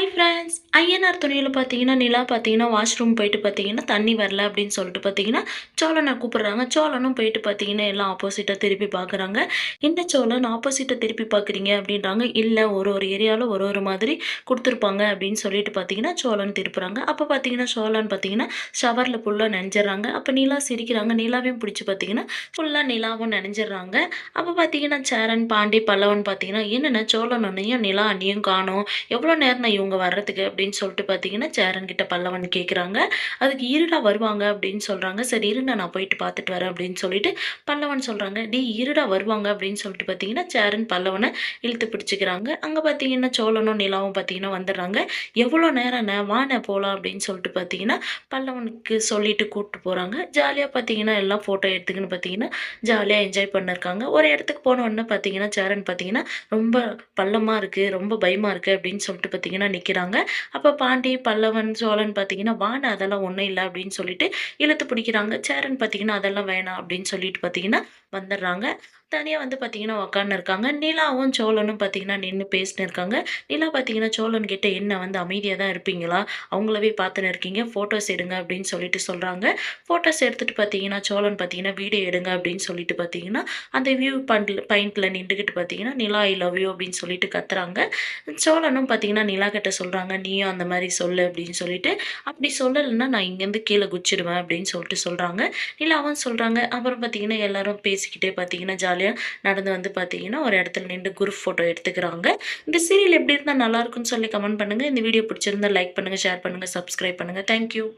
Hi friends. INR துணியில பார்த்தீங்கன்னா, நிலா பார்த்தீங்கன்னா, வாஷ்ரூம் போயிட்டு பார்த்தீங்கன்னா, தண்ணி வரல அப்படின்னு சொல்லிட்டு பார்த்தீங்கன்னா, சோழன கூப்பிடுறாங்க. சோழனும் போயிட்டு பார்த்தீங்கன்னா, எல்லாம் ஆப்போசிட்டா திருப்பி பார்க்குறாங்க. "என்ன சோழன் ஆப்போசிட்டா திருப்பி பார்க்குறீங்க?" அப்படின்றாங்க. "இல்ல ஒரு ஒரு ஏரியால ஒரு ஒரு மாதிரி குடுத்துருப்பாங்க." அப்படின்னு சொல்லிட்டு பார்த்தீங்கன்னா, சோழன் திருப்புறாங்க. அப்ப பார்த்தீங்கன்னா, சோழன் பார்த்தீங்கன்னா, ஷவர்ல ஃபுல்லா நனைஞ்சிடுறாங்க. அப்ப நிலா சிரிக்கிறாங்க. நிலாவையும் பிடிச்சு பார்த்தீங்கன்னா, ஃபுல்லா நிலாவும் நனைஞ்சிடுறாங்க. அப்ப பார்த்தீங்கன்னா, சேரன், பாண்டி, பல்லவன் பார்த்தீங்கன்னா, "என்னண்ணே சோழன் அண்ணையும், நிலா அண்ணியும் காணோம். எவ்வளோ நேரம்ண்ணா இவங்க வர்றதுக்கு?" அப்படின்னு சொல்லிட்டு பார்த்தீங்கன்னா, சேரன் கிட்ட பல்லவன் கேட்குறாங்க. அதுக்கு "இருடா வருவாங்க" அப்படின்னு சொல்றாங்க. "சரி இருண்ணா நான் போயிட்டு பார்த்துட்டு வரேன்" அப்படின்னு சொல்லிட்டு பல்லவன் சொல்றாங்க. "டேய் இருடா வருவாங்க" அப்படின்னு சொல்லிட்டு பார்த்தீங்கன்னா, சேரன் பல்லவன இழுத்து பிடிச்சுக்கிறாங்க. அங்க பார்த்தீங்கன்னா, சோழனும் நிலாவும் பார்த்தீங்கன்னா வந்துடுறாங்க. "எவ்வளோ நேரண்ணே வாண்ணே போலாம்" அப்படின்னு சொல்லிட்டு பார்த்தீங்கன்னா, பல்லவனுக்கு சொல்லிட்டு கூட்டு போறாங்க. ஜாலியா பார்த்தீங்கன்னா, எல்லாம் ஃபோட்டோ எடுத்துக்கின்னு பார்த்தீங்கன்னா, ஜாலியா என்ஜாய் பண்ணிருக்காங்க. ஒரு இடத்துக்கு போன உடனே பார்த்தீங்கன்னா, சேரன் பார்த்தீங்கன்னா, ரொம்ப பள்ளமா இருக்கு, ரொம்ப பயமா இருக்கு அப்படின்னு சொல்லிட்டு பார்த்தீங்கன்னா நிக்கிறாங்க. அப்ப பாண்டி, பல்லவன், சோழன் பார்த்தீங்கன்னா, "வாண்ண அதெல்லாம் ஒண்ணும் இல்ல" அப்படின்னு சொல்லிட்டு இழுத்து பிடிக்கிறாங்க. சேரன் பார்த்தீங்கன்னா, "அதெல்லாம் வேணாம்" அப்படின்னு சொல்லிட்டு பார்த்தீங்கன்னா வந்துடுறாங்க. தனியா வந்து பார்த்தீங்கன்னா உட்கார்ந்து இருக்காங்க. நிலாவும், சோழனும் பார்த்தீங்கன்னா நின்னு பேசின்னு இருக்காங்க. நிலா பார்த்தீங்கன்னா, சோழன் கிட்ட "என்ன வந்து அமைதியா தான் இருப்பீங்களா? அவங்களவே பார்த்துன்னு இருக்கீங்க. ஃபோட்டோஸ் எடுங்க" அப்படின்னு சொல்லிட்டு சொல்றாங்க. ஃபோட்டோஸ் எடுத்துட்டு பார்த்தீங்கன்னா, சோழன் பார்த்தீங்கன்னா, "வீடியோ எடுங்க" அப்படின்னு சொல்லிட்டு பார்த்தீங்கன்னா, அந்த வியூ பாயிண்ட்ல நின்டுகிட்டு பார்த்தீங்கன்னா, "நிலா ஐ லவ் யூ" அப்படின்னு சொல்லிட்டு கத்துறாங்க. சோழனும் பார்த்தீங்கன்னா, நிலா கிட்ட சொல்றாங்க, "நீயும் அந்த மாரி சொல்லு" அப்படின்னு சொல்லிட்டு. "அப்படி சொல்லலன்னா நான் இங்கேருந்து கீழ குதிச்சுடுவேன்" அப்படின்னு சொல்லிட்டு சொல்றாங்க. நிலாவும் சொல்றாங்க. அப்புறம் பார்த்தீங்கன்னா, எல்லாரும் பேசிக்கிட்டே பார்த்தீங்கன்னா, ஜாலியா நடந்து வந்து பார்த்தீங்கன்னா, ஒரு இடத்துல நின்று குரூப் ஃபோட்டோ எடுத்துக்கிறாங்க. இந்த சீரியல் எப்படி இருந்தா நல்லாயிருக்கும்னு சொல்லி கமெண்ட் பண்ணுங்க. இந்த வீடியோ பிடிச்சிருந்தா லைக் பண்ணுங்க, ஷேர் பண்ணுங்க, சப்ஸ்கிரைப் பண்ணுங்க. Thank you.